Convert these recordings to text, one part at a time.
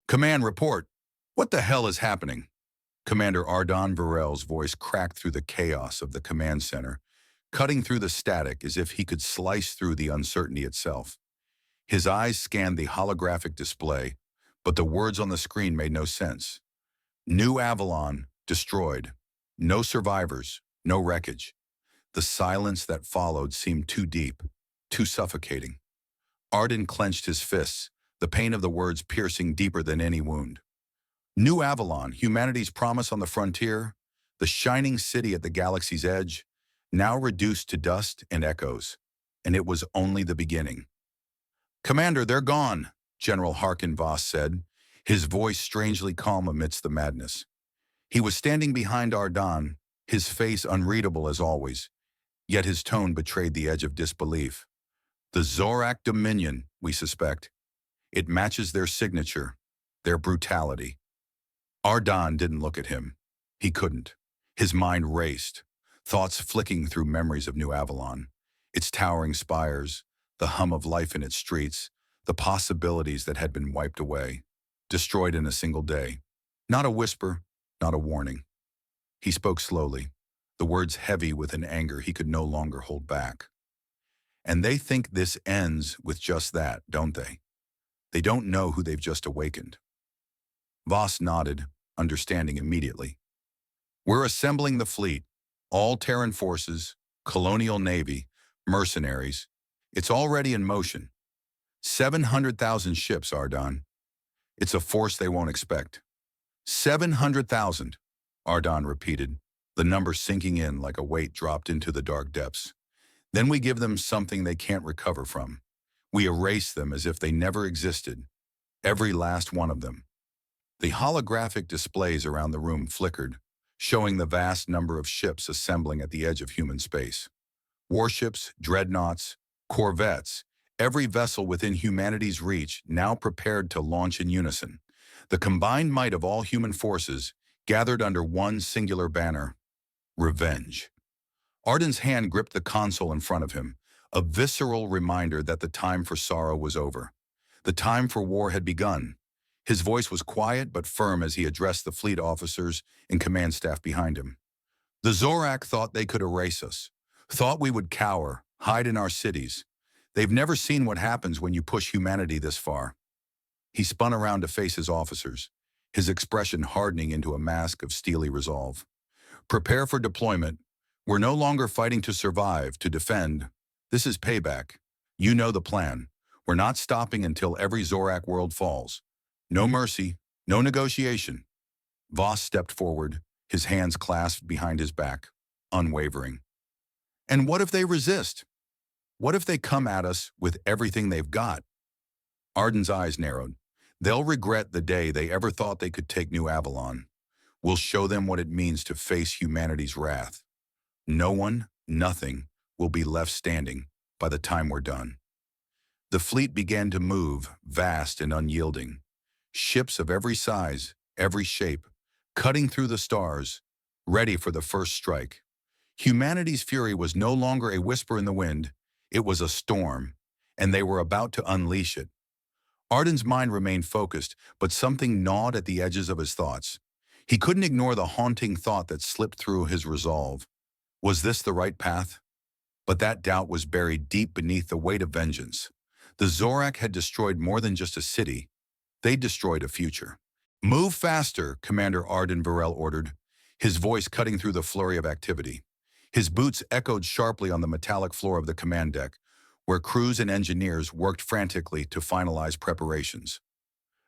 Command, report. What the hell is happening? Commander Ardon Varel's voice cracked through the chaos of the command center, cutting through the static as if he could slice through the uncertainty itself. His eyes scanned the holographic display, but the words on the screen made no sense. New Avalon, destroyed. No survivors, no wreckage. The silence that followed seemed too deep, too suffocating. Ardon clenched his fists, the pain of the words piercing deeper than any wound. New Avalon, humanity's promise on the frontier, the shining city at the galaxy's edge, now reduced to dust and echoes. And it was only the beginning. Commander, they're gone, General Harkin Voss said, his voice strangely calm amidst the madness. He was standing behind Ardon, his face unreadable as always, yet his tone betrayed the edge of disbelief. The Zorak Dominion, we suspect. It matches their signature, their brutality. Ardon didn't look at him. He couldn't. His mind raced, thoughts flicking through memories of New Avalon, its towering spires, the hum of life in its streets, the possibilities that had been wiped away, destroyed in a single day. Not a whisper, not a warning. He spoke slowly, the words heavy with an anger he could no longer hold back. And they think this ends with just that, don't they? They don't know who they've just awakened. Voss nodded, understanding immediately. We're assembling the fleet, all Terran forces, colonial navy, mercenaries. It's already in motion. 700,000 ships, Ardon. It's a force they won't expect. 700,000, Ardon repeated, the number sinking in like a weight dropped into the dark depths. Then we give them something they can't recover from. We erase them as if they never existed, every last one of them. The holographic displays around the room flickered, showing the vast number of ships assembling at the edge of human space. Warships, dreadnoughts, corvettes, every vessel within humanity's reach now prepared to launch in unison. The combined might of all human forces gathered under one singular banner: revenge. Ardon's hand gripped the console in front of him, a visceral reminder that the time for sorrow was over. The time for war had begun. His voice was quiet but firm as he addressed the fleet officers and command staff behind him. The Zorak thought they could erase us, thought we would cower, hide in our cities. They've never seen what happens when you push humanity this far. He spun around to face his officers, his expression hardening into a mask of steely resolve. Prepare for deployment. We're no longer fighting to survive, to defend. This is payback. You know the plan. We're not stopping until every Zorak world falls. No mercy, no negotiation. Voss stepped forward, his hands clasped behind his back, unwavering. And what if they resist? What if they come at us with everything they've got? Ardon's eyes narrowed. They'll regret the day they ever thought they could take New Avalon. We'll show them what it means to face humanity's wrath. No one, nothing, will be left standing by the time we're done. The fleet began to move, vast and unyielding. Ships of every size, every shape, cutting through the stars, ready for the first strike. Humanity's fury was no longer a whisper in the wind, it was a storm, and they were about to unleash it. Ardon's mind remained focused, but something gnawed at the edges of his thoughts. He couldn't ignore the haunting thought that slipped through his resolve. Was this the right path? But that doubt was buried deep beneath the weight of vengeance. The Zorak had destroyed more than just a city. They destroyed a future. Move faster, Commander Ardon Varel ordered, his voice cutting through the flurry of activity. His boots echoed sharply on the metallic floor of the command deck, where crews and engineers worked frantically to finalize preparations.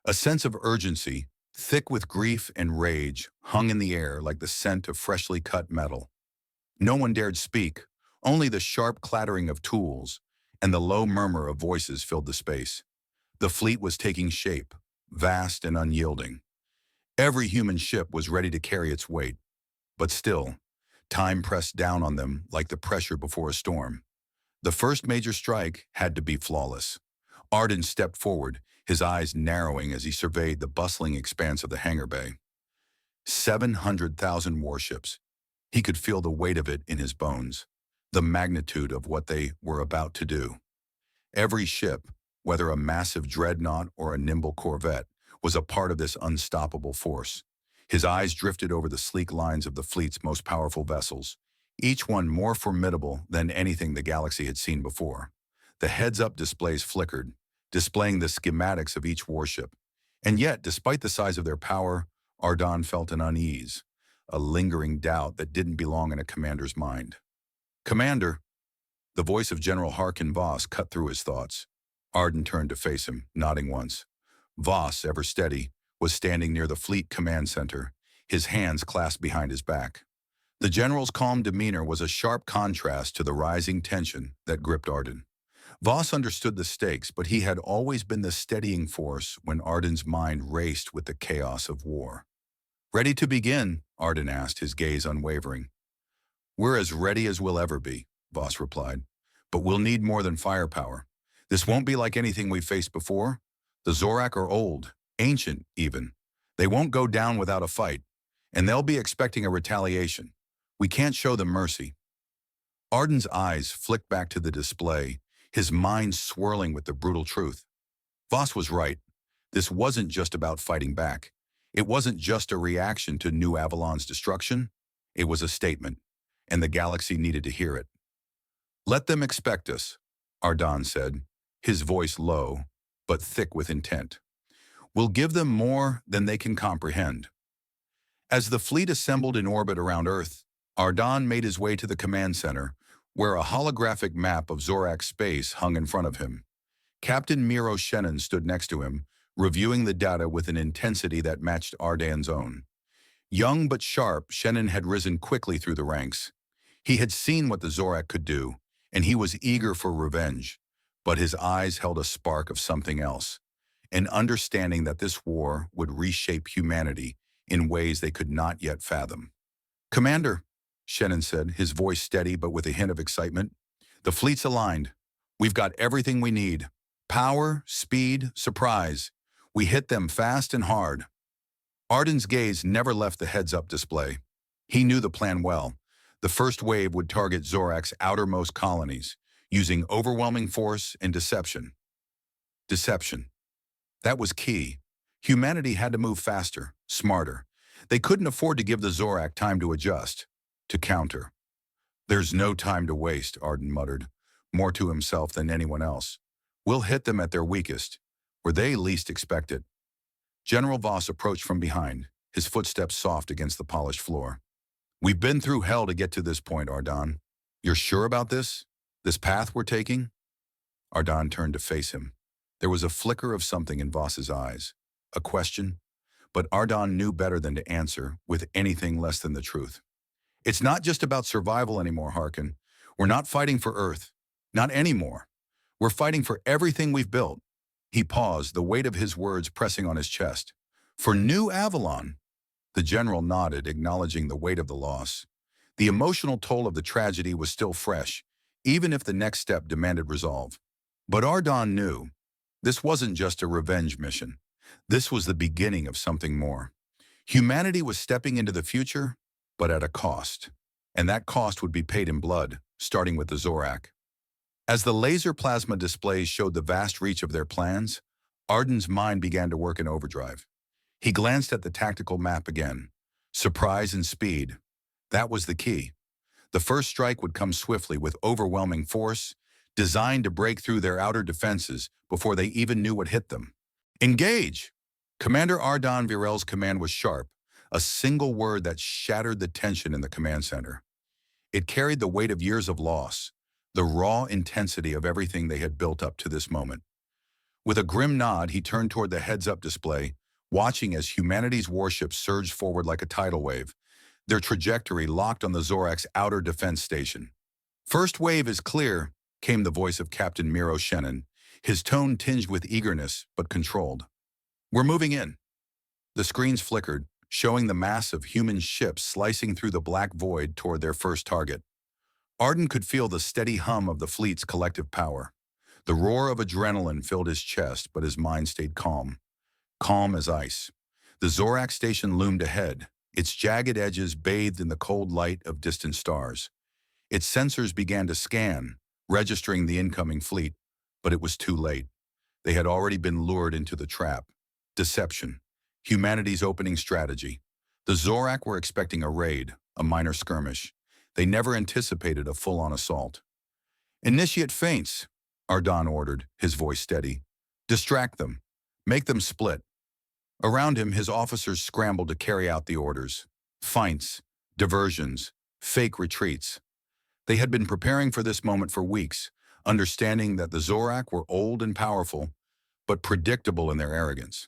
A sense of urgency, thick with grief and rage, hung in the air like the scent of freshly cut metal. No one dared speak, only the sharp clattering of tools and the low murmur of voices filled the space. The fleet was taking shape, vast and unyielding. Every human ship was ready to carry its weight, but still, time pressed down on them like the pressure before a storm. The first major strike had to be flawless. Ardon stepped forward, his eyes narrowing as he surveyed the bustling expanse of the hangar bay. 700,000 warships. He could feel the weight of it in his bones, the magnitude of what they were about to do. Every ship, whether a massive dreadnought or a nimble corvette, was a part of this unstoppable force. His eyes drifted over the sleek lines of the fleet's most powerful vessels, each one more formidable than anything the galaxy had seen before. The heads-up displays flickered, displaying the schematics of each warship. And yet, despite the size of their power, Ardon felt an unease, a lingering doubt that didn't belong in a commander's mind. "Commander," the voice of General Harkin Voss cut through his thoughts. Ardon turned to face him, nodding once. Voss, ever steady, was standing near the fleet command center, his hands clasped behind his back. The general's calm demeanor was a sharp contrast to the rising tension that gripped Ardon. Voss understood the stakes, but he had always been the steadying force when Ardon's mind raced with the chaos of war. "Ready to begin?" Ardon asked, his gaze unwavering. "We're as ready as we'll ever be," Voss replied. "But we'll need more than firepower. This won't be like anything we've faced before. The Zorak are old, ancient even. They won't go down without a fight, and they'll be expecting a retaliation. We can't show them mercy." Ardon's eyes flicked back to the display, his mind swirling with the brutal truth. Voss was right. This wasn't just about fighting back. It wasn't just a reaction to New Avalon's destruction. It was a statement, and the galaxy needed to hear it. "Let them expect us," Ardon said, his voice low, but thick with intent. "We'll give them more than they can comprehend." As the fleet assembled in orbit around Earth, Ardon made his way to the command center, where a holographic map of Zorak space hung in front of him. Captain Miro Shannon stood next to him, reviewing the data with an intensity that matched Ardon's own. Young but sharp, Shannon had risen quickly through the ranks. He had seen what the Zorak could do, and he was eager for revenge, but his eyes held a spark of something else, an understanding that this war would reshape humanity in ways they could not yet fathom. "Commander," Shannon said, his voice steady but with a hint of excitement, "the fleet's aligned. We've got everything we need. Power, speed, surprise. We hit them fast and hard." Ardon's gaze never left the heads-up display. He knew the plan well. The first wave would target Zorak's outermost colonies, using overwhelming force and deception. Deception. That was key. Humanity had to move faster, smarter. They couldn't afford to give the Zorak time to adjust, to counter. "There's no time to waste," Ardon muttered, more to himself than anyone else. "We'll hit them at their weakest, where they least expect it." General Voss approached from behind, his footsteps soft against the polished floor. "We've been through hell to get to this point, Ardon. You're sure about this? This path we're taking?" Ardon turned to face him. There was a flicker of something in Voss's eyes, a question, but Ardon knew better than to answer with anything less than the truth. "It's not just about survival anymore, Harkin. We're not fighting for Earth. Not anymore. We're fighting for everything we've built." He paused, the weight of his words pressing on his chest. "For New Avalon." The general nodded, acknowledging the weight of the loss. The emotional toll of the tragedy was still fresh, even if the next step demanded resolve. But Ardon knew this wasn't just a revenge mission. This was the beginning of something more. Humanity was stepping into the future, but at a cost. And that cost would be paid in blood, starting with the Zorak. As the laser plasma displays showed the vast reach of their plans, Ardon's mind began to work in overdrive. He glanced at the tactical map again. Surprise and speed. That was the key. The first strike would come swiftly with overwhelming force, designed to break through their outer defenses before they even knew what hit them. "Engage!" Commander Ardon Virel's command was sharp, a single word that shattered the tension in the command center. It carried the weight of years of loss, the raw intensity of everything they had built up to this moment. With a grim nod, he turned toward the heads-up display, watching as humanity's warships surged forward like a tidal wave, their trajectory locked on the Zorak's outer defense station. "First wave is clear," came the voice of Captain Miro Shannon, his tone tinged with eagerness but controlled. "We're moving in." The screens flickered, showing the mass of human ships slicing through the black void toward their first target. Ardon could feel the steady hum of the fleet's collective power. The roar of adrenaline filled his chest, but his mind stayed calm. Calm as ice. The Zorak station loomed ahead, its jagged edges bathed in the cold light of distant stars. Its sensors began to scan, registering the incoming fleet, but it was too late. They had already been lured into the trap. Deception. Humanity's opening strategy. The Zorak were expecting a raid, a minor skirmish. They never anticipated a full-on assault. Initiate feints, Ardon ordered, his voice steady. Distract them. Make them split. Around him, his officers scrambled to carry out the orders. Feints, diversions, fake retreats. They had been preparing for this moment for weeks, understanding that the Zorak were old and powerful, but predictable in their arrogance.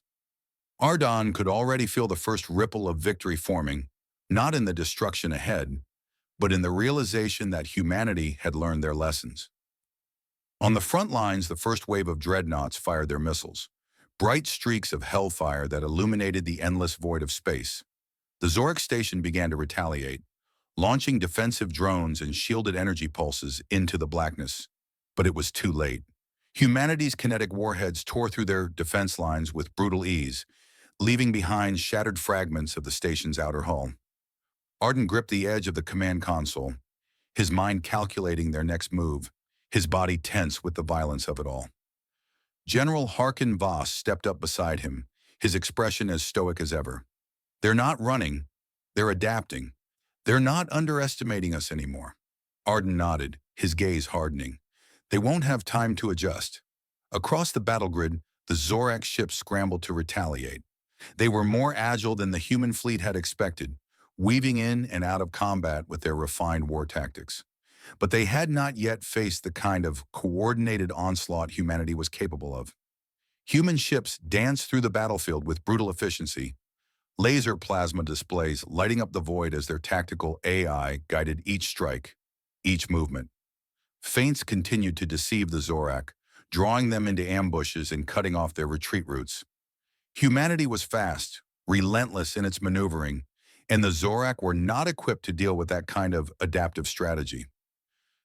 Ardon could already feel the first ripple of victory forming, not in the destruction ahead, but in the realization that humanity had learned their lessons. On the front lines, the first wave of dreadnoughts fired their missiles, bright streaks of hellfire that illuminated the endless void of space. The Zorak station began to retaliate, launching defensive drones and shielded energy pulses into the blackness. But it was too late. Humanity's kinetic warheads tore through their defense lines with brutal ease, leaving behind shattered fragments of the station's outer hull. Ardon gripped the edge of the command console, his mind calculating their next move, his body tense with the violence of it all. General Harkin Voss stepped up beside him, his expression as stoic as ever. They're not running, they're adapting. They're not underestimating us anymore. Ardon nodded, his gaze hardening. They won't have time to adjust. Across the battle grid, the Zorak ships scrambled to retaliate. They were more agile than the human fleet had expected, weaving in and out of combat with their refined war tactics. But they had not yet faced the kind of coordinated onslaught humanity was capable of. Human ships danced through the battlefield with brutal efficiency, laser plasma displays lighting up the void as their tactical AI guided each strike, each movement. Feints continued to deceive the Zorak, drawing them into ambushes and cutting off their retreat routes. Humanity was fast, relentless in its maneuvering, and the Zorak were not equipped to deal with that kind of adaptive strategy.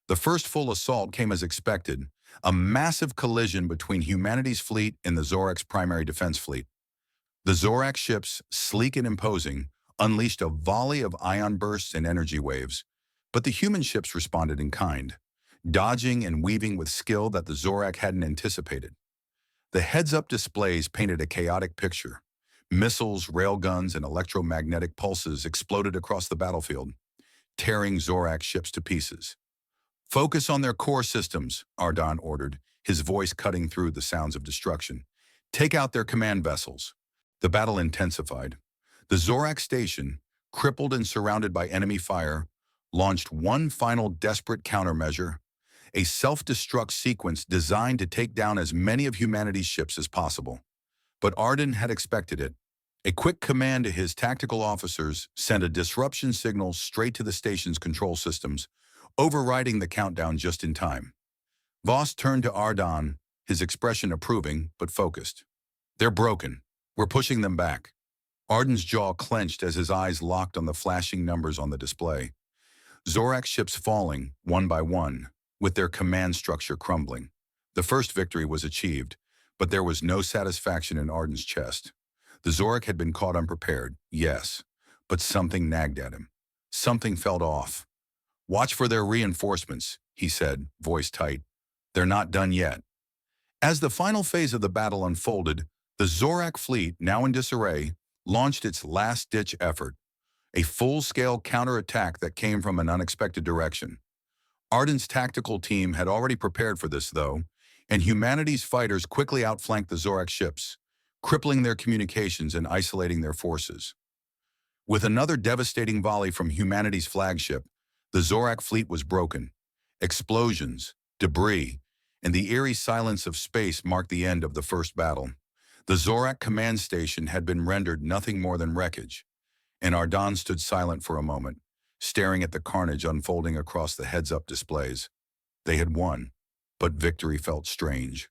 The first full assault came as expected, a massive collision between humanity's fleet and the Zorak's primary defense fleet. The Zorak ships, sleek and imposing, unleashed a volley of ion bursts and energy waves, but the human ships responded in kind, dodging and weaving with skill that the Zorak hadn't anticipated. The heads-up displays painted a chaotic picture. Missiles, railguns, and electromagnetic pulses exploded across the battlefield, tearing Zorak ships to pieces. Focus on their core systems, Ardon ordered, his voice cutting through the sounds of destruction. Take out their command vessels. The battle intensified. The Zorak station, crippled and surrounded by enemy fire, launched one final desperate countermeasure, a self-destruct sequence designed to take down as many of humanity's ships as possible. But Ardon had expected it. A quick command to his tactical officers sent a disruption signal straight to the station's control systems, overriding the countdown just in time. Voss turned to Ardon, his expression approving but focused. They're broken. We're pushing them back. Ardon's jaw clenched as his eyes locked on the flashing numbers on the display. Zorak ships falling, one by one, with their command structure crumbling. The first victory was achieved, but there was no satisfaction in Ardon's chest. The Zorak had been caught unprepared, yes, but something nagged at him. Something felt off. Watch for their reinforcements, he said, voice tight. They're not done yet. As the final phase of the battle unfolded, the Zorak fleet, now in disarray, launched its last-ditch effort, a full-scale counterattack that came from an unexpected direction. Ardon's tactical team had already prepared for this, though, and humanity's fighters quickly outflanked the Zorak ships, crippling their communications and isolating their forces. With another devastating volley from humanity's flagship, the Zorak fleet was broken. Explosions, debris, and the eerie silence of space marked the end of the first battle. The Zorak command station had been rendered nothing more than wreckage, and Ardon stood silent for a moment, staring at the carnage unfolding across the heads-up displays. They had won, but victory felt strange.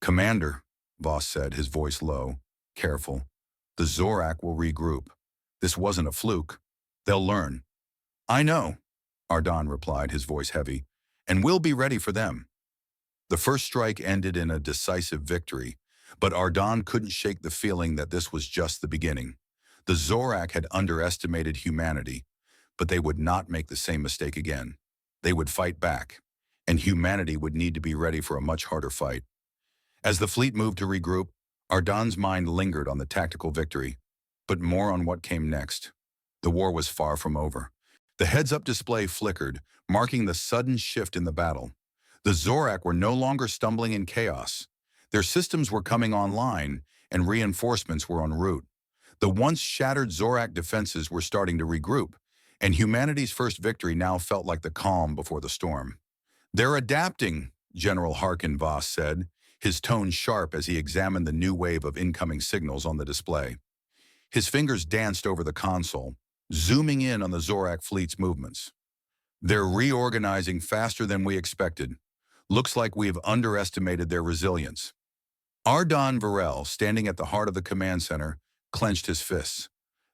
Commander, Voss said, his voice low, careful, the Zorak will regroup. This wasn't a fluke. They'll learn. I know, Ardon replied, his voice heavy, and we'll be ready for them. The first strike ended in a decisive victory, but Ardon couldn't shake the feeling that this was just the beginning. The Zorak had underestimated humanity, but they would not make the same mistake again. They would fight back, and humanity would need to be ready for a much harder fight. As the fleet moved to regroup, Ardan's mind lingered on the tactical victory, but more on what came next. The war was far from over. The heads-up display flickered, marking the sudden shift in the battle. The Zorak were no longer stumbling in chaos. Their systems were coming online, and reinforcements were en route. The once shattered Zorak defenses were starting to regroup, and humanity's first victory now felt like the calm before the storm. "They're adapting," General Harkin Voss said, his tone sharp as he examined the new wave of incoming signals on the display. His fingers danced over the console, zooming in on the Zorak fleet's movements. "They're reorganizing faster than we expected. Looks like we've underestimated their resilience." Ardan Varel, standing at the heart of the command center, clenched his fists.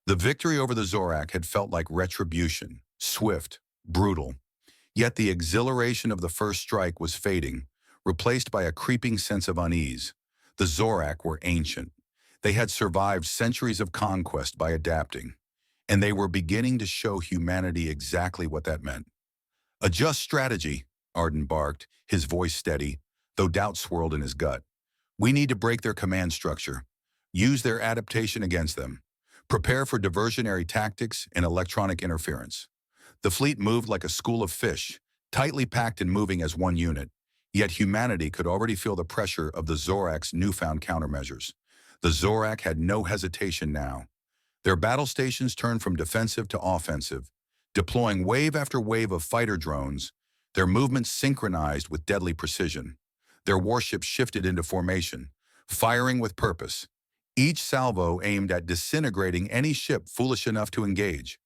The victory over the Zorak had felt like retribution, swift, brutal. Yet the exhilaration of the first strike was fading, replaced by a creeping sense of unease. The Zorak were ancient. They had survived centuries of conquest by adapting, and they were beginning to show humanity exactly what that meant. "Adjust strategy," Arden barked, his voice steady, though doubt swirled in his gut. "We need to break their command structure. Use their adaptation against them. Prepare for diversionary tactics and electronic interference." The fleet moved like a school of fish, tightly packed and moving as one unit. Yet humanity could already feel the pressure of the Zorak's newfound countermeasures. The Zorak had no hesitation now. Their battle stations turned from defensive to offensive, deploying wave after wave of fighter drones, their movements synchronized with deadly precision. Their warships shifted into formation, firing with purpose, each salvo aimed at disintegrating any ship foolish enough to engage.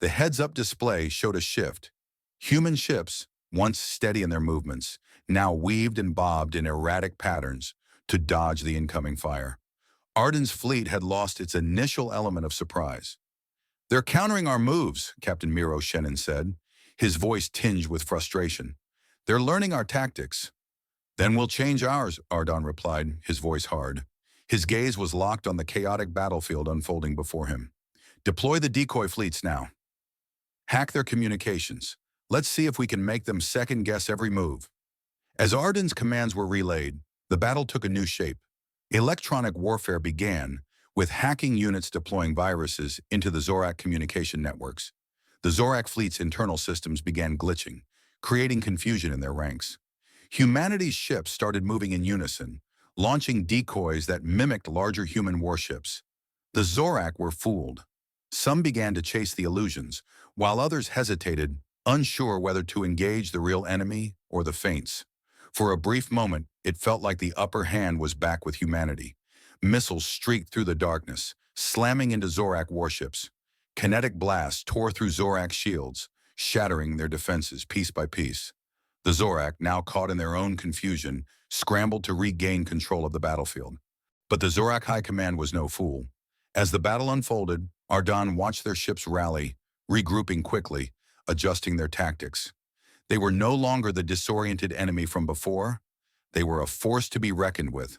The heads-up display showed a shift. Human ships, once steady in their movements, now weaved and bobbed in erratic patterns to dodge the incoming fire. Arden's fleet had lost its initial element of surprise. "They're countering our moves," Captain Miro Shannon said, his voice tinged with frustration. "They're learning our tactics." "Then we'll change ours," Ardan replied, his voice hard. His gaze was locked on the chaotic battlefield unfolding before him. "Deploy the decoy fleets now. Hack their communications. Let's see if we can make them second-guess every move." As Arden's commands were relayed, the battle took a new shape. Electronic warfare began, with hacking units deploying viruses into the Zorak communication networks. The Zorak fleet's internal systems began glitching, creating confusion in their ranks. Humanity's ships started moving in unison, launching decoys that mimicked larger human warships. The Zorak were fooled. Some began to chase the illusions, while others hesitated, unsure whether to engage the real enemy or the feints. For a brief moment, it felt like the upper hand was back with humanity. Missiles streaked through the darkness, slamming into Zorak warships. Kinetic blasts tore through Zorak shields, shattering their defenses piece by piece. The Zorak, now caught in their own confusion, scrambled to regain control of the battlefield. But the Zorak High Command was no fool. As the battle unfolded, Ardan watched their ships rally, regrouping quickly, adjusting their tactics. They were no longer the disoriented enemy from before. They were a force to be reckoned with.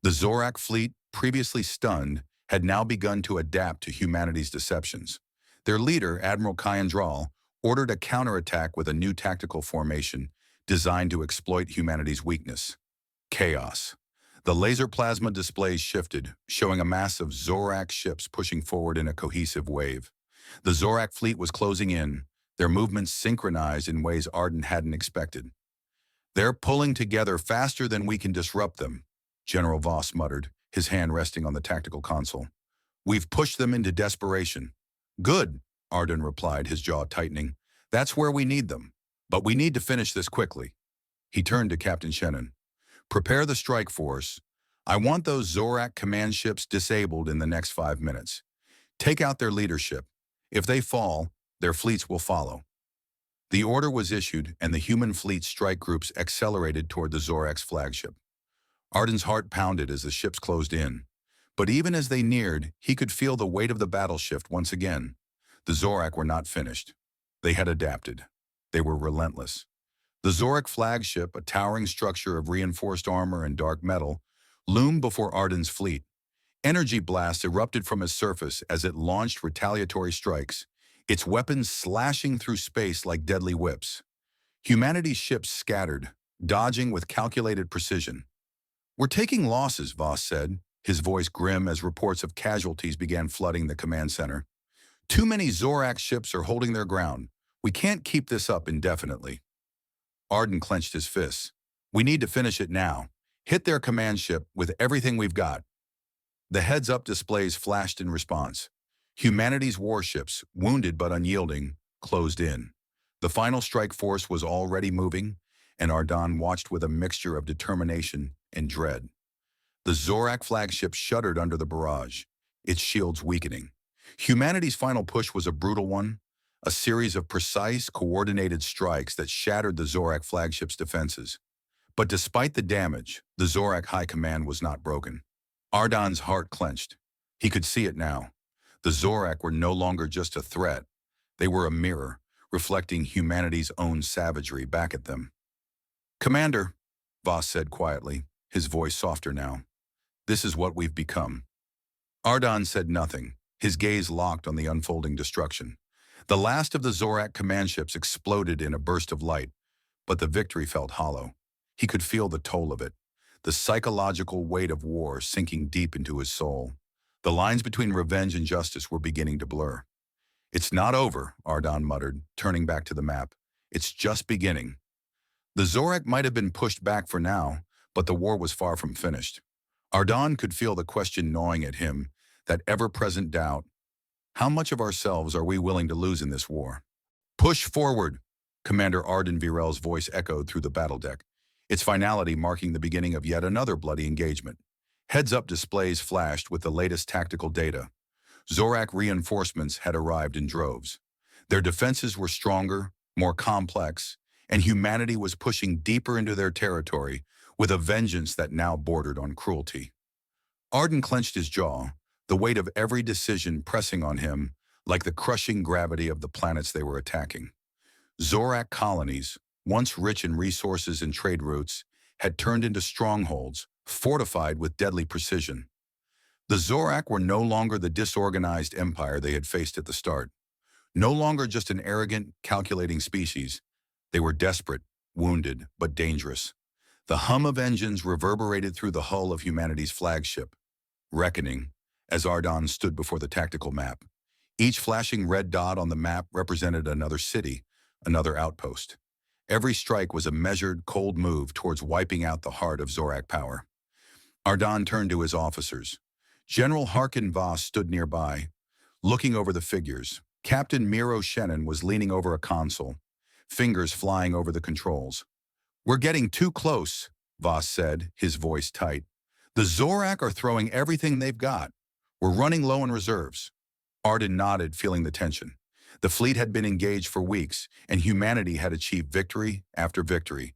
The Zorak fleet, previously stunned, had now begun to adapt to humanity's deceptions. Their leader, Admiral Kyandral, ordered a counterattack with a new tactical formation designed to exploit humanity's weakness: chaos. The laser plasma displays shifted, showing a mass of Zorak ships pushing forward in a cohesive wave. The Zorak fleet was closing in, their movements synchronized in ways Arden hadn't expected. "They're pulling together faster than we can disrupt them," General Voss muttered, his hand resting on the tactical console. "We've pushed them into desperation." "Good," Arden replied, his jaw tightening. "That's where we need them. But we need to finish this quickly." He turned to Captain Shannon. "Prepare the strike force. I want those Zorak command ships disabled in the next 5 minutes. Take out their leadership. If they fall, their fleets will follow." The order was issued, and the human fleet strike groups accelerated toward the Zorak's flagship. Arden's heart pounded as the ships closed in. But even as they neared, he could feel the weight of the battle shift once again. The Zorak were not finished. They had adapted. They were relentless. The Zorak flagship, a towering structure of reinforced armor and dark metal, loomed before Arden's fleet. Energy blasts erupted from its surface as it launched retaliatory strikes, its weapons slashing through space like deadly whips. Humanity's ships scattered, dodging with calculated precision. "We're taking losses," Voss said, his voice grim as reports of casualties began flooding the command center. Too many Zorak ships are holding their ground. We can't keep this up indefinitely. Arden clenched his fists. We need to finish it now. Hit their command ship with everything we've got. The heads-up displays flashed in response. Humanity's warships, wounded but unyielding, closed in. The final strike force was already moving, and Ardan watched with a mixture of determination and dread. The Zorak flagship shuddered under the barrage, its shields weakening. Humanity's final push was a brutal one, a series of precise, coordinated strikes that shattered the Zorak flagship's defenses. But despite the damage, the Zorak High Command was not broken. Ardan's heart clenched. He could see it now. The Zorak were no longer just a threat. They were a mirror, reflecting humanity's own savagery back at them. "Commander," Voss said quietly, his voice softer now. "This is what we've become." Ardan said nothing, his gaze locked on the unfolding destruction. The last of the Zorak command ships exploded in a burst of light, but the victory felt hollow. He could feel the toll of it, the psychological weight of war sinking deep into his soul. The lines between revenge and justice were beginning to blur. "It's not over," Ardan muttered, turning back to the map. "It's just beginning." The Zorak might have been pushed back for now, but the war was far from finished. Ardan could feel the question gnawing at him, that ever-present doubt. How much of ourselves are we willing to lose in this war? "Push forward," Commander Arden Virel's voice echoed through the battle deck, its finality marking the beginning of yet another bloody engagement. Heads-up displays flashed with the latest tactical data. Zorak reinforcements had arrived in droves. Their defenses were stronger, more complex, and humanity was pushing deeper into their territory with a vengeance that now bordered on cruelty. Arden clenched his jaw, the weight of every decision pressing on him like the crushing gravity of the planets they were attacking. Zorak colonies, once rich in resources and trade routes, had turned into strongholds, fortified with deadly precision. The Zorak were no longer the disorganized empire they had faced at the start. No longer just an arrogant, calculating species. They were desperate, wounded, but dangerous. The hum of engines reverberated through the hull of humanity's flagship. Reckoning, as Ardan stood before the tactical map. Each flashing red dot on the map represented another city, another outpost. Every strike was a measured, cold move towards wiping out the heart of Zorak power. Ardan turned to his officers. General Harkin Voss stood nearby, looking over the figures. Captain Miro Shannon was leaning over a console, fingers flying over the controls. "We're getting too close," Voss said, his voice tight. "The Zorak are throwing everything they've got. We're running low on reserves." Arden nodded, feeling the tension. The fleet had been engaged for weeks, and humanity had achieved victory after victory.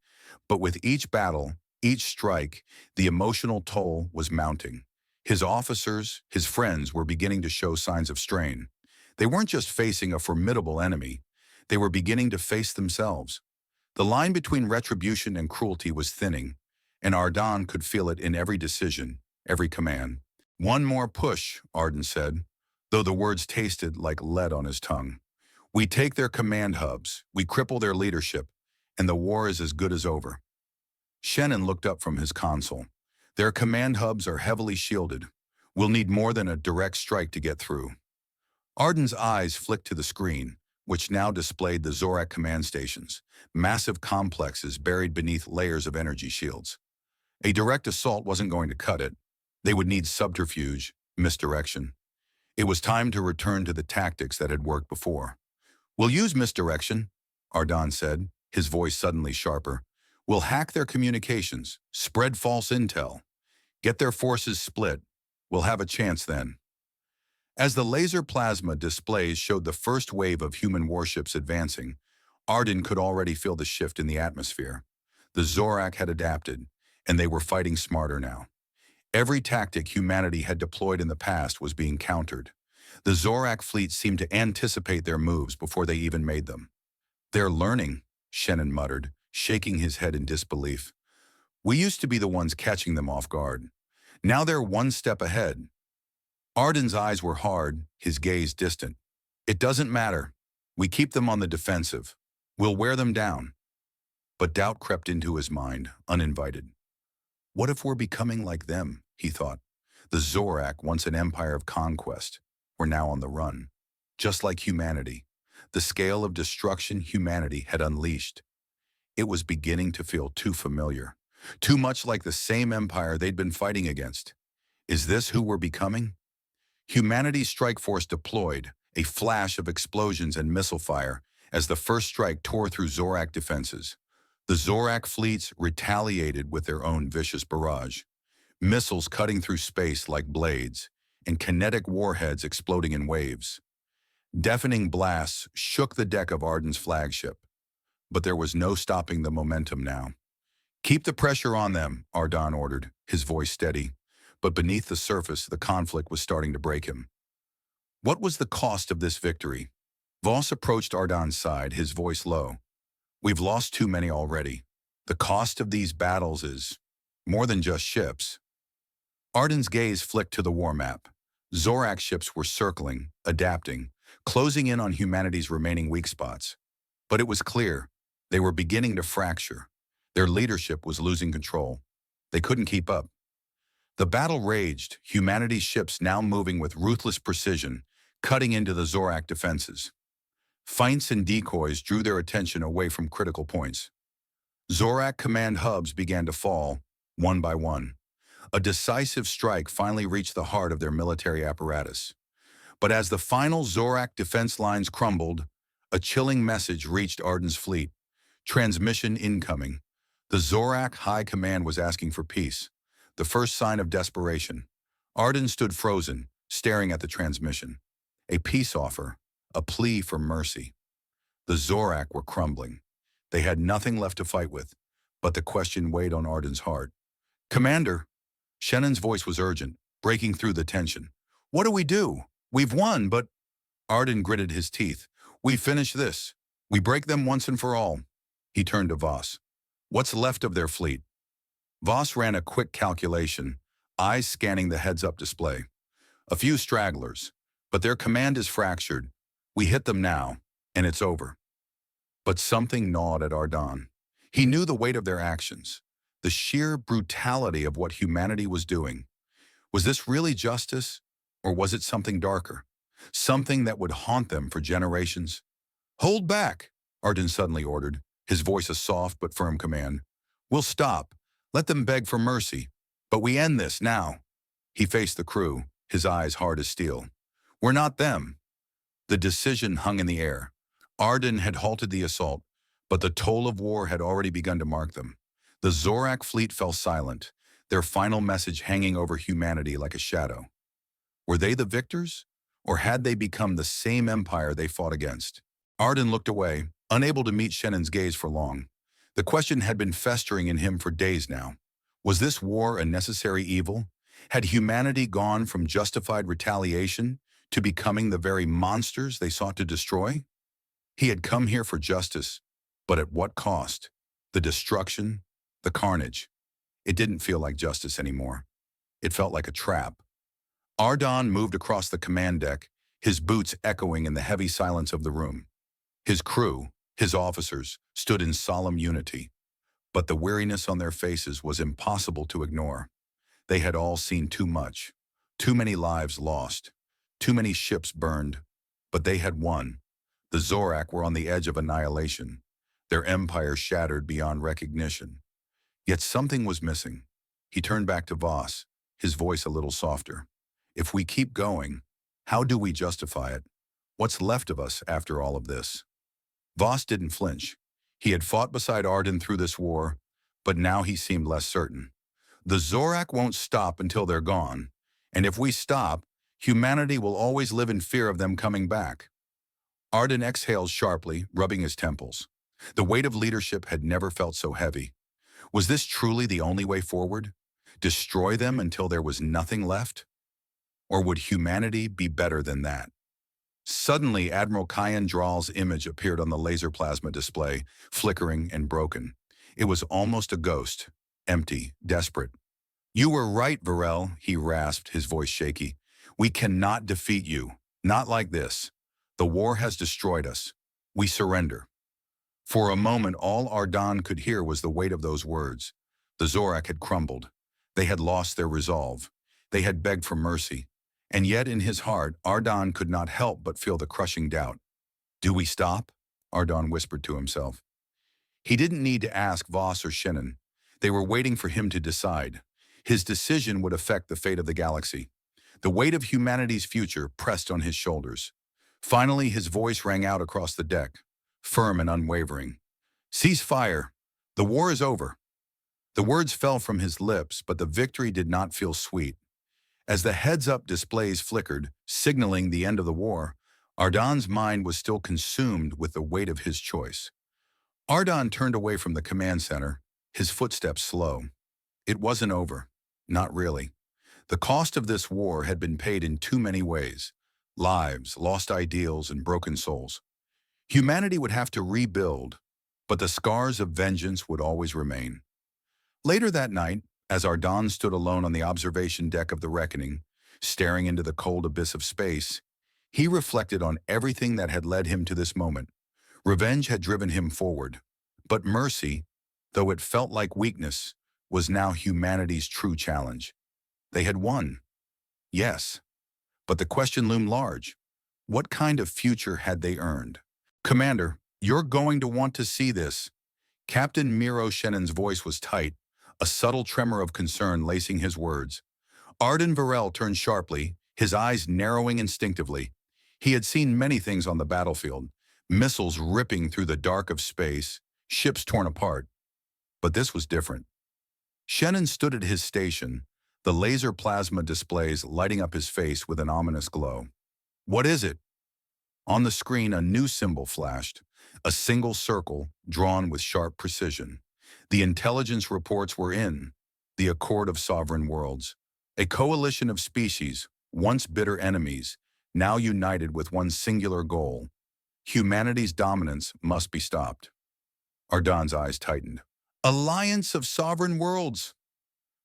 But with each battle, each strike, the emotional toll was mounting. His officers, his friends, were beginning to show signs of strain. They weren't just facing a formidable enemy. They were beginning to face themselves. The line between retribution and cruelty was thinning, and Ardan could feel it in every decision, every command. "One more push," Arden said, though the words tasted like lead on his tongue. "We take their command hubs, we cripple their leadership, and the war is as good as over." Shannon looked up from his console. "Their command hubs are heavily shielded. We'll need more than a direct strike to get through." Arden's eyes flicked to the screen, which now displayed the Zorak command stations, massive complexes buried beneath layers of energy shields. A direct assault wasn't going to cut it. They would need subterfuge, misdirection. It was time to return to the tactics that had worked before. "We'll use misdirection," Ardan said, his voice suddenly sharper. "We'll hack their communications, spread false intel, get their forces split. We'll have a chance then." As the laser plasma displays showed the first wave of human warships advancing, Arden could already feel the shift in the atmosphere. The Zorak had adapted, and they were fighting smarter now. Every tactic humanity had deployed in the past was being countered. The Zorak fleet seemed to anticipate their moves before they even made them. "They're learning," Shannon muttered, shaking his head in disbelief. "We used to be the ones catching them off guard. Now they're one step ahead." Arden's eyes were hard, his gaze distant. "It doesn't matter. We keep them on the defensive. We'll wear them down." But doubt crept into his mind, uninvited. What if we're becoming like them, he thought. The Zorak, once an empire of conquest, were now on the run. Just like humanity, the scale of destruction humanity had unleashed. It was beginning to feel too familiar, too much like the same empire they'd been fighting against. Is this who we're becoming? Humanity's strike force deployed, a flash of explosions and missile fire as the first strike tore through Zorak defenses. The Zorak fleets retaliated with their own vicious barrage, missiles cutting through space like blades, and kinetic warheads exploding in waves. Deafening blasts shook the deck of Arden's flagship, but there was no stopping the momentum now. Keep the pressure on them, Arden ordered, his voice steady, but beneath the surface the conflict was starting to break him. What was the cost of this victory? Voss approached Arden's side, his voice low. We've lost too many already. The cost of these battles is more than just ships. Arden's gaze flicked to the war map. Zorak ships were circling, adapting, closing in on humanity's remaining weak spots. But it was clear, they were beginning to fracture. Their leadership was losing control. They couldn't keep up. The battle raged, humanity's ships now moving with ruthless precision, cutting into the Zorak defenses. Feints and decoys drew their attention away from critical points. Zorak command hubs began to fall, one by one. A decisive strike finally reached the heart of their military apparatus. But as the final Zorak defense lines crumbled, a chilling message reached Arden's fleet. Transmission incoming. The Zorak High Command was asking for peace, the first sign of desperation. Arden stood frozen, staring at the transmission. A peace offer, a plea for mercy. The Zorak were crumbling. They had nothing left to fight with, but the question weighed on Arden's heart. Commander, Shannon's voice was urgent, breaking through the tension. What do we do? We've won, but... Arden gritted his teeth. We finish this. We break them once and for all. He turned to Voss. What's left of their fleet? Voss ran a quick calculation, eyes scanning the heads-up display. A few stragglers, but their command is fractured. We hit them now, and it's over. But something gnawed at Arden. He knew the weight of their actions, the sheer brutality of what humanity was doing. Was this really justice, or was it something darker? Something that would haunt them for generations? Hold back, Arden suddenly ordered, his voice a soft but firm command. We'll stop. Let them beg for mercy. But we end this now. He faced the crew, his eyes hard as steel. We're not them. The decision hung in the air. Arden had halted the assault, but the toll of war had already begun to mark them. The Zorak fleet fell silent, their final message hanging over humanity like a shadow. Were they the victors, or had they become the same empire they fought against? Arden looked away, unable to meet Shannon's gaze for long. The question had been festering in him for days now. Was this war a necessary evil? Had humanity gone from justified retaliation to becoming the very monsters they sought to destroy? He had come here for justice, but at what cost? The destruction, the carnage. It didn't feel like justice anymore. It felt like a trap. Arden moved across the command deck, his boots echoing in the heavy silence of the room. His crew, his officers, stood in solemn unity, but the weariness on their faces was impossible to ignore. They had all seen too much, too many lives lost, too many ships burned, but they had won. The Zorak were on the edge of annihilation, their empire shattered beyond recognition. Yet something was missing. He turned back to Voss, his voice a little softer. If we keep going, how do we justify it? What's left of us after all of this? Voss didn't flinch. He had fought beside Arden through this war, but now he seemed less certain. The Zorak won't stop until they're gone, and if we stop, humanity will always live in fear of them coming back. Arden exhaled sharply, rubbing his temples. The weight of leadership had never felt so heavy. Was this truly the only way forward? Destroy them until there was nothing left? Or would humanity be better than that? Suddenly, Admiral Kyan Dral's image appeared on the laser plasma display, flickering and broken. It was almost a ghost, empty, desperate. You were right, Varel, he rasped, his voice shaky. We cannot defeat you. Not like this. The war has destroyed us. We surrender. For a moment, all Arden could hear was the weight of those words. The Zorak had crumbled. They had lost their resolve. They had begged for mercy. And yet in his heart, Ardon could not help but feel the crushing doubt. Do we stop? Ardon whispered to himself. He didn't need to ask Voss or Shannon. They were waiting for him to decide. His decision would affect the fate of the galaxy. The weight of humanity's future pressed on his shoulders. Finally, his voice rang out across the deck, firm and unwavering. Cease fire. The war is over. The words fell from his lips, but the victory did not feel sweet. As the heads-up displays flickered, signaling the end of the war, Ardon's mind was still consumed with the weight of his choice. Ardon turned away from the command center, his footsteps slow. It wasn't over. Not really. The cost of this war had been paid in too many ways. Lives, lost ideals, and broken souls. Humanity would have to rebuild, but the scars of vengeance would always remain. Later that night, as Ardon stood alone on the observation deck of the Reckoning, staring into the cold abyss of space, he reflected on everything that had led him to this moment. Revenge had driven him forward, but mercy, though it felt like weakness, was now humanity's true challenge. They had won. Yes, but the question loomed large. What kind of future had they earned? Commander, you're going to want to see this. Captain Miro Shannon's voice was tight, a subtle tremor of concern lacing his words. Arden Varel turned sharply, his eyes narrowing instinctively. He had seen many things on the battlefield, missiles ripping through the dark of space, ships torn apart. But this was different. Shannon stood at his station, the laser plasma displays lighting up his face with an ominous glow. What is it? On the screen, a new symbol flashed, a single circle drawn with sharp precision. The intelligence reports were in, the Accord of Sovereign Worlds, a coalition of species, once bitter enemies, now united with one singular goal. Humanity's dominance must be stopped. Ardon's eyes tightened. Alliance of Sovereign Worlds!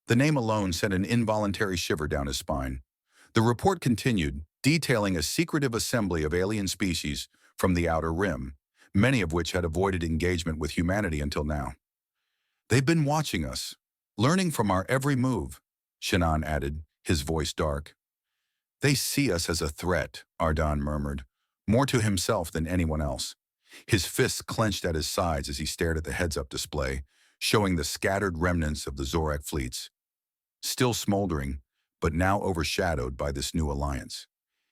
The name alone sent an involuntary shiver down his spine. The report continued, detailing a secretive assembly of alien species from the Outer Rim, many of which had avoided engagement with humanity until now. They've been watching us, learning from our every move, Shannon added, his voice dark. They see us as a threat, Ardon murmured, more to himself than anyone else. His fists clenched at his sides as he stared at the heads-up display, showing the scattered remnants of the Zorak fleets. Still smoldering, but now overshadowed by this new alliance.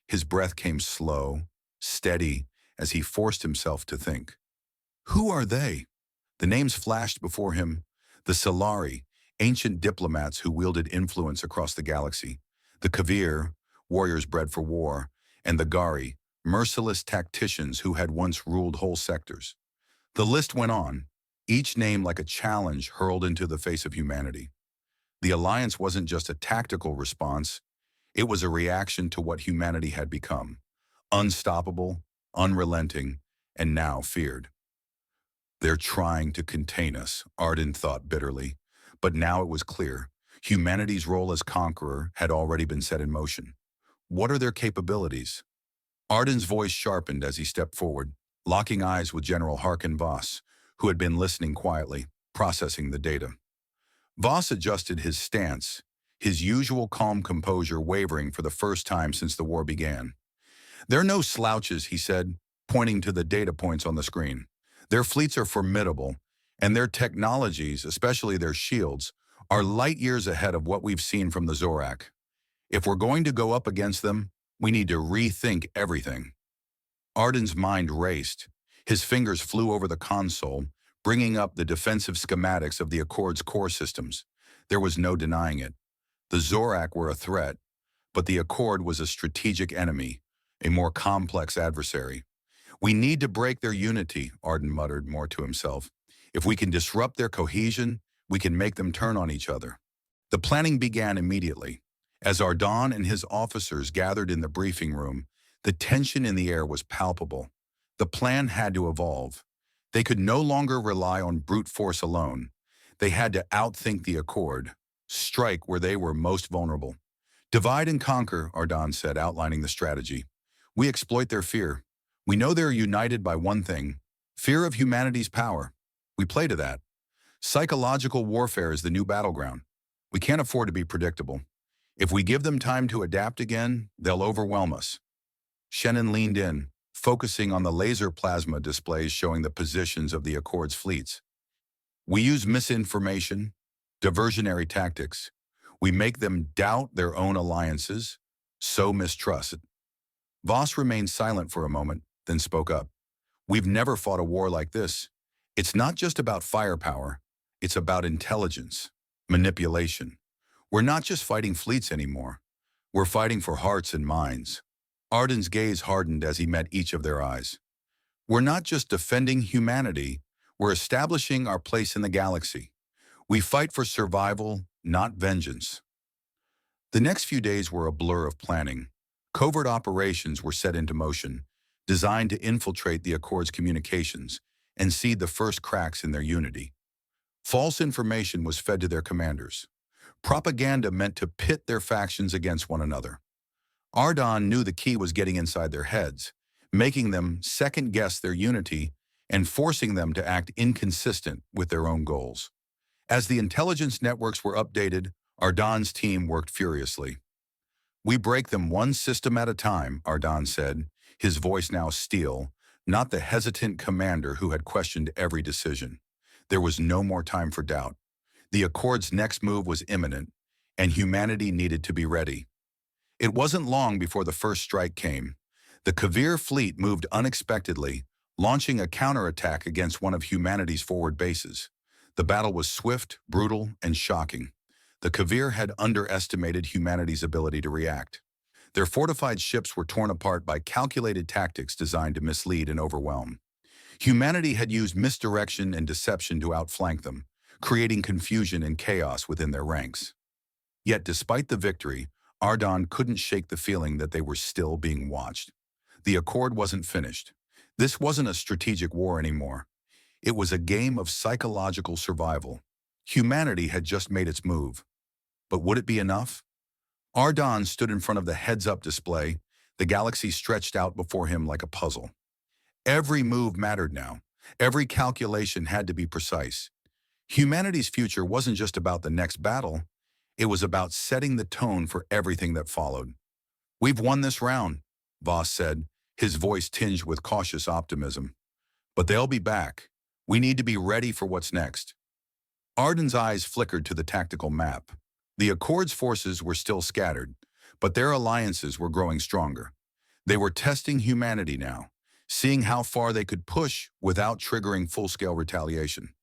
His breath came slow, steady, as he forced himself to think. Who are they? The names flashed before him. The Solari, ancient diplomats who wielded influence across the galaxy. The Covert, warriors bred for war. And the Gari, merciless tacticians who had once ruled whole sectors. The list went on, each name like a challenge hurled into the face of humanity. The alliance wasn't just a tactical response, it was a reaction to what humanity had become. Unstoppable, unrelenting, and now feared. They're trying to contain us, Arden thought bitterly. But now it was clear. Humanity's role as conqueror had already been set in motion. What are their capabilities? Arden's voice sharpened as he stepped forward, locking eyes with General Harkin Voss, who had been listening quietly, processing the data. Voss adjusted his stance, his usual calm composure wavering for the first time since the war began. They're no slouches, he said, pointing to the data points on the screen. Their fleets are formidable, and their technologies, especially their shields, are light years ahead of what we've seen from the Zorak. If we're going to go up against them, we need to rethink everything. Arden's mind raced. His fingers flew over the console, bringing up the defensive schematics of the Accord's core systems. There was no denying it. The Zorak were a threat, but the Accord was a strategic enemy, a more complex adversary. We need to break their unity, Arden muttered more to himself. If we can disrupt their cohesion, we can make them turn on each other. The planning began immediately. As Ardon and his officers gathered in the briefing room, the tension in the air was palpable. The plan had to evolve. They could no longer rely on brute force alone. They had to outthink the Accord, strike where they were most vulnerable. Divide and conquer, Ardon said, outlining the strategy. We exploit their fear. We know they're united by one thing, fear of humanity's power. We play to that. Psychological warfare is the new battleground. We can't afford to be predictable. If we give them time to adapt again, they'll overwhelm us. Shannon leaned in, focusing on the laser plasma displays showing the positions of the Accord's fleets. We use misinformation, diversionary tactics. We make them doubt their own alliances, sow mistrust. Voss remained silent for a moment, then spoke up. We've never fought a war like this. It's not just about firepower, it's about intelligence, manipulation. We're not just fighting fleets anymore. We're fighting for hearts and minds. Arden's gaze hardened as he met each of their eyes. We're not just defending humanity, we're establishing our place in the galaxy. We fight for survival, not vengeance. The next few days were a blur of planning. Covert operations were set into motion, designed to infiltrate the Accord's communications and seed the first cracks in their unity. False information was fed to their commanders. Propaganda meant to pit their factions against one another. Ardan knew the key was getting inside their heads, making them second-guess their unity and forcing them to act inconsistent with their own goals. As the intelligence networks were updated, Ardan's team worked furiously. We break them one system at a time, Ardan said, his voice now steel, not the hesitant commander who had questioned every decision. There was no more time for doubt. The Accord's next move was imminent, and humanity needed to be ready. It wasn't long before the first strike came. The Covert fleet moved unexpectedly, launching a counterattack against one of humanity's forward bases. The battle was swift, brutal, and shocking. The Covert had underestimated humanity's ability to react. Their fortified ships were torn apart by calculated tactics designed to mislead and overwhelm. Humanity had used misdirection and deception to outflank them, creating confusion and chaos within their ranks. Yet despite the victory, Ardan couldn't shake the feeling that they were still being watched. The Accord wasn't finished. This wasn't a strategic war anymore. It was a game of psychological survival. Humanity had just made its move. But would it be enough? Ardan stood in front of the heads-up display, the galaxy stretched out before him like a puzzle. Every move mattered now. Every calculation had to be precise. Humanity's future wasn't just about the next battle. It was about setting the tone for everything that followed. We've won this round, Voss said, his voice tinged with cautious optimism. But they'll be back. We need to be ready for what's next. Arden's eyes flickered to the tactical map. The Accord's forces were still scattered, but their alliances were growing stronger. They were testing humanity now, seeing how far they could push without triggering full-scale retaliation.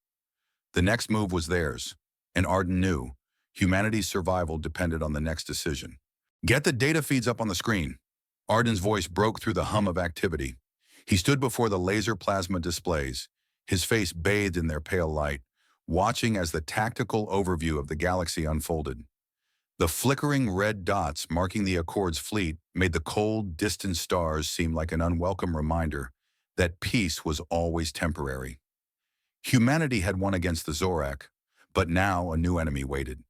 The next move was theirs, and Arden knew humanity's survival depended on the next decision. Get the data feeds up on the screen. Arden's voice broke through the hum of activity. He stood before the laser plasma displays, his face bathed in their pale light, watching as the tactical overview of the galaxy unfolded. The flickering red dots marking the Accord's fleet made the cold, distant stars seem like an unwelcome reminder that peace was always temporary. Humanity had won against the Zorak, but now a new enemy waited.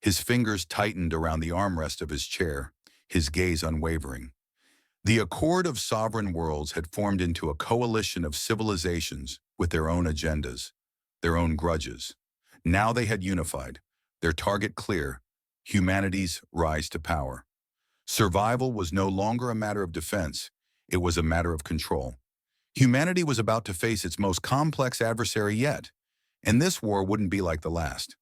His fingers tightened around the armrest of his chair, his gaze unwavering. The Accord of Sovereign Worlds had formed into a coalition of civilizations with their own agendas, their own grudges. Now they had unified, their target clear, humanity's rise to power. Survival was no longer a matter of defense, it was a matter of control. Humanity was about to face its most complex adversary yet, and this war wouldn't be like the last.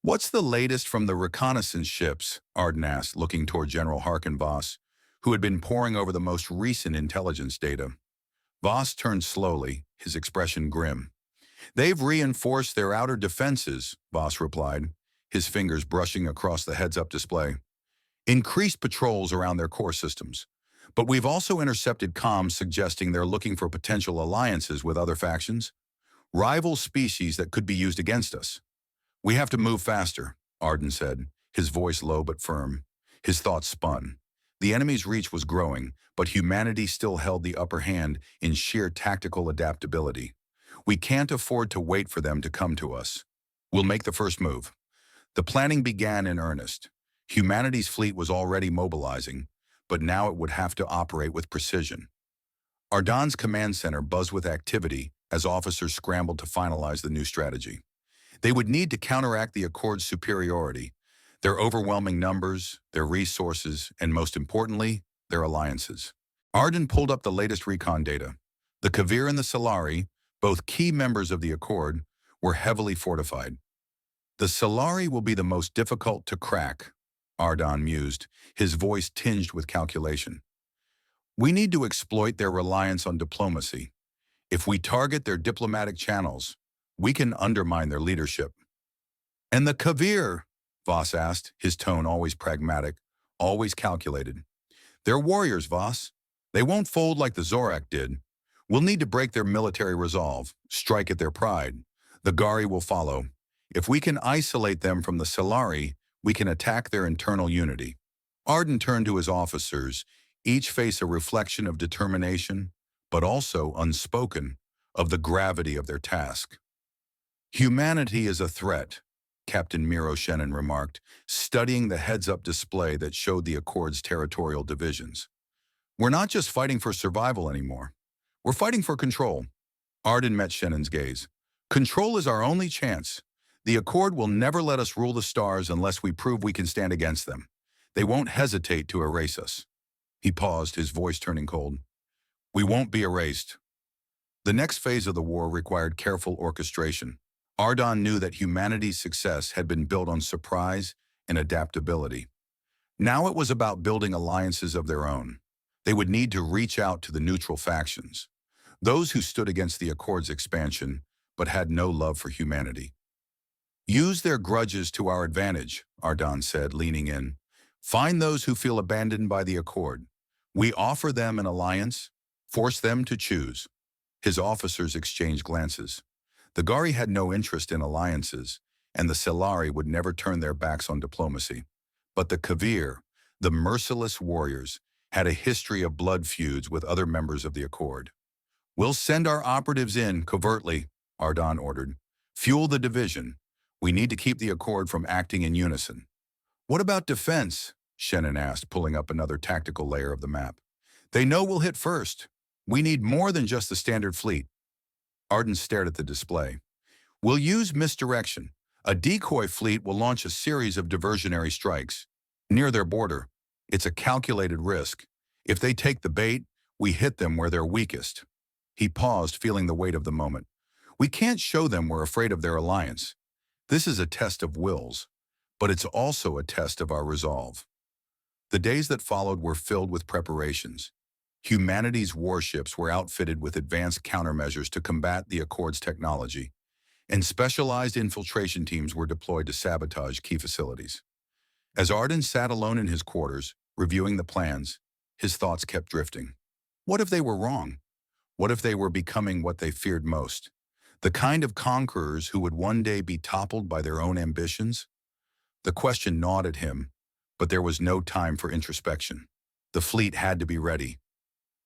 What's the latest from the reconnaissance ships? Arden asked, looking toward General Harkin Voss, who had been poring over the most recent intelligence data. Voss turned slowly, his expression grim. They've reinforced their outer defenses, Voss replied, his fingers brushing across the heads-up display. Increased patrols around their core systems. But we've also intercepted comms suggesting they're looking for potential alliances with other factions, rival species that could be used against us. We have to move faster, Arden said, his voice low but firm. His thoughts spun. The enemy's reach was growing, but humanity still held the upper hand in sheer tactical adaptability. We can't afford to wait for them to come to us. We'll make the first move. The planning began in earnest. Humanity's fleet was already mobilizing, but now it would have to operate with precision. Ardan's command center buzzed with activity as officers scrambled to finalize the new strategy. They would need to counteract the Accord's superiority. Their overwhelming numbers, their resources, and most importantly, their alliances. Arden pulled up the latest recon data. The Covert and the Solari, both key members of the Accord, were heavily fortified. The Solari will be the most difficult to crack, Ardan mused, his voice tinged with calculation. We need to exploit their reliance on diplomacy. If we target their diplomatic channels, we can undermine their leadership. And the Covert, Voss asked, his tone always pragmatic, always calculated. They're warriors, Voss. They won't fold like the Zorak did. We'll need to break their military resolve, strike at their pride. The Gari will follow. If we can isolate them from the Solari, we can attack their internal unity. Arden turned to his officers, each face a reflection of determination, but also unspoken, of the gravity of their task. Humanity is a threat, Captain Miro Shannon remarked, studying the heads-up display that showed the Accord's territorial divisions. We're not just fighting for survival anymore. We're fighting for control. Arden met Shannon's gaze. Control is our only chance. The Accord will never let us rule the stars unless we prove we can stand against them. They won't hesitate to erase us. He paused, his voice turning cold. We won't be erased. The next phase of the war required careful orchestration. Ardan knew that humanity's success had been built on surprise and adaptability. Now it was about building alliances of their own. They would need to reach out to the neutral factions, those who stood against the Accord's expansion but had no love for humanity. Use their grudges to our advantage, Ardan said, leaning in. Find those who feel abandoned by the Accord. We offer them an alliance, force them to choose. His officers exchanged glances. The Gari had no interest in alliances, and the Solari would never turn their backs on diplomacy. But the Covert, the merciless warriors, had a history of blood feuds with other members of the Accord. We'll send our operatives in covertly, Ardan ordered. Fuel the division. We need to keep the Accord from acting in unison. What about defense? Shannon asked, pulling up another tactical layer of the map. They know we'll hit first. We need more than just the standard fleet. Arden stared at the display. We'll use misdirection. A decoy fleet will launch a series of diversionary strikes. Near their border, it's a calculated risk. If they take the bait, we hit them where they're weakest. He paused, feeling the weight of the moment. We can't show them we're afraid of their alliance. This is a test of wills, but it's also a test of our resolve. The days that followed were filled with preparations. Humanity's warships were outfitted with advanced countermeasures to combat the Accord's technology, and specialized infiltration teams were deployed to sabotage key facilities. As Arden sat alone in his quarters, reviewing the plans, his thoughts kept drifting. What if they were wrong? What if they were becoming what they feared most? The kind of conquerors who would one day be toppled by their own ambitions? The question gnawed at him, but there was no time for introspection. The fleet had to be ready.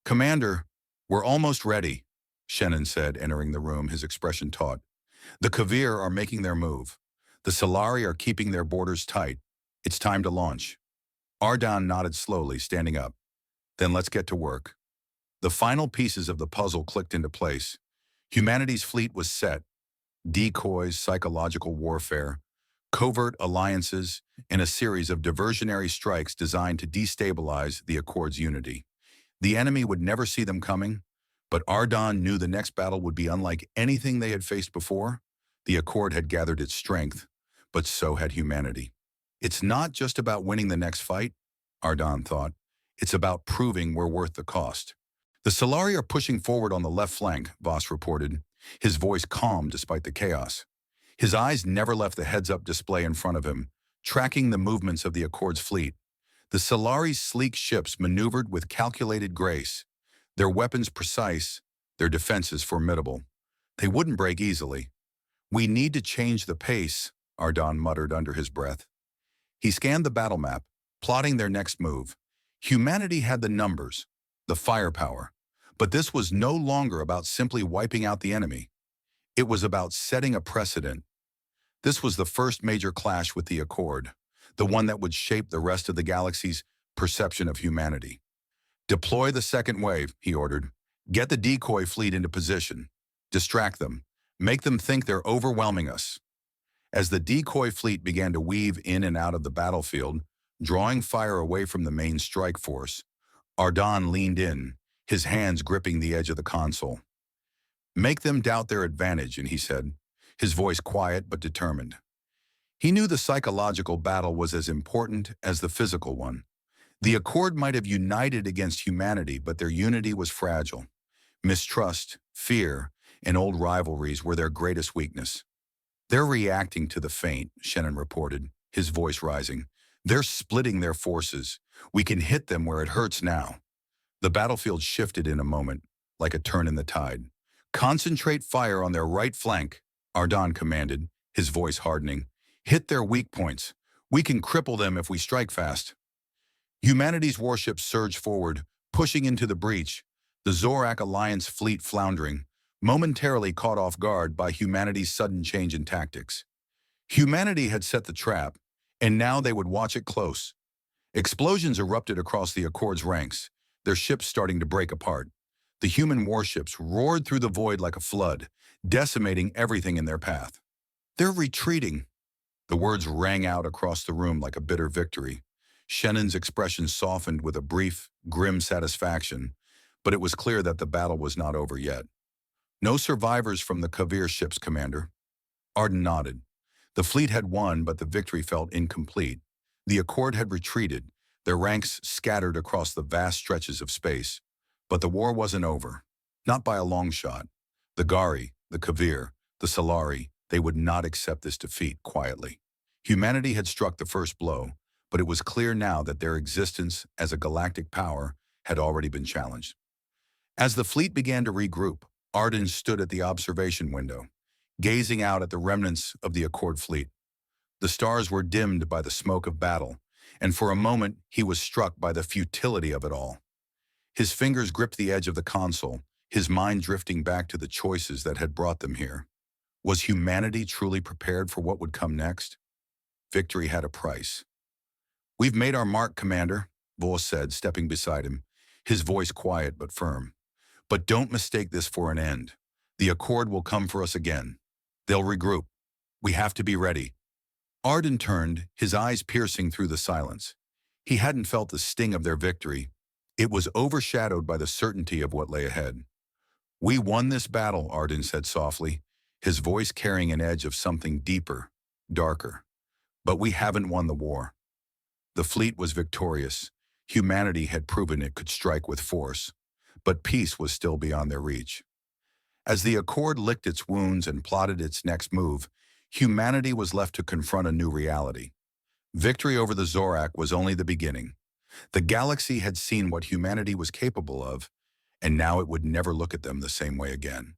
Commander, we're almost ready, Shannon said, entering the room, his expression taut. The Covert are making their move. The Solari are keeping their borders tight. It's time to launch. Ardan nodded slowly, standing up. Then let's get to work. The final pieces of the puzzle clicked into place. Humanity's fleet was set. Decoys, psychological warfare, covert alliances, and a series of diversionary strikes designed to destabilize the Accord's unity. The enemy would never see them coming, but Ardan knew the next battle would be unlike anything they had faced before. The Accord had gathered its strength, but so had humanity. It's not just about winning the next fight, Ardan thought. It's about proving we're worth the cost. The Solari are pushing forward on the left flank, Voss reported, his voice calm despite the chaos. His eyes never left the heads-up display in front of him, tracking the movements of the Accord's fleet. The Solari's sleek ships maneuvered with calculated grace, their weapons precise, their defenses formidable. They wouldn't break easily. We need to change the pace, Ardan muttered under his breath. He scanned the battle map, plotting their next move. Humanity had the numbers, the firepower, but this was no longer about simply wiping out the enemy. It was about setting a precedent. This was the first major clash with the Accord, the one that would shape the rest of the galaxy's perception of humanity. Deploy the second wave, he ordered. Get the decoy fleet into position. Distract them. Make them think they're overwhelming us. As the decoy fleet began to weave in and out of the battlefield, drawing fire away from the main strike force, Ardon leaned in, his hands gripping the edge of the console. "Make them doubt their advantage," and he said, his voice quiet but determined. He knew the psychological battle was as important as the physical one. The Accord might have united against humanity, but their unity was fragile. Mistrust, fear, and old rivalries were their greatest weakness. "They're reacting to the feint," Shannon reported, his voice rising. "They're splitting their forces. We can hit them where it hurts now." The battlefield shifted in a moment, like a turn in the tide. "Concentrate fire on their right flank," Ardon commanded, his voice hardening. "Hit their weak points. We can cripple them if we strike fast." Humanity's warships surged forward, pushing into the breach, the Zorak Alliance fleet floundering, momentarily caught off guard by humanity's sudden change in tactics. Humanity had set the trap, and now they would watch it close. Explosions erupted across the Accord's ranks, their ships starting to break apart. The human warships roared through the void like a flood, decimating everything in their path. "They're retreating." The words rang out across the room like a bitter victory. Shannon's expression softened with a brief, grim satisfaction, but it was clear that the battle was not over yet. "No survivors from the Covert ships, Commander." Arden nodded. The fleet had won, but the victory felt incomplete. The Accord had retreated, their ranks scattered across the vast stretches of space. But the war wasn't over. Not by a long shot. The Gari, the Covert, the Solari, they would not accept this defeat quietly. Humanity had struck the first blow, but it was clear now that their existence as a galactic power had already been challenged. As the fleet began to regroup, Arden stood at the observation window, gazing out at the remnants of the Accord fleet. The stars were dimmed by the smoke of battle, and for a moment he was struck by the futility of it all. His fingers gripped the edge of the console, his mind drifting back to the choices that had brought them here. Was humanity truly prepared for what would come next? Victory had a price. "We've made our mark, Commander," Voss said, stepping beside him, his voice quiet but firm. "But don't mistake this for an end. The Accord will come for us again. They'll regroup. We have to be ready." Arden turned, his eyes piercing through the silence. He hadn't felt the sting of their victory. It was overshadowed by the certainty of what lay ahead. "We won this battle," Arden said softly, his voice carrying an edge of something deeper, darker. "But we haven't won the war." The fleet was victorious. Humanity had proven it could strike with force, but peace was still beyond their reach. As the Accord licked its wounds and plotted its next move, humanity was left to confront a new reality. Victory over the Zorak was only the beginning. The galaxy had seen what humanity was capable of, and now it would never look at them the same way again.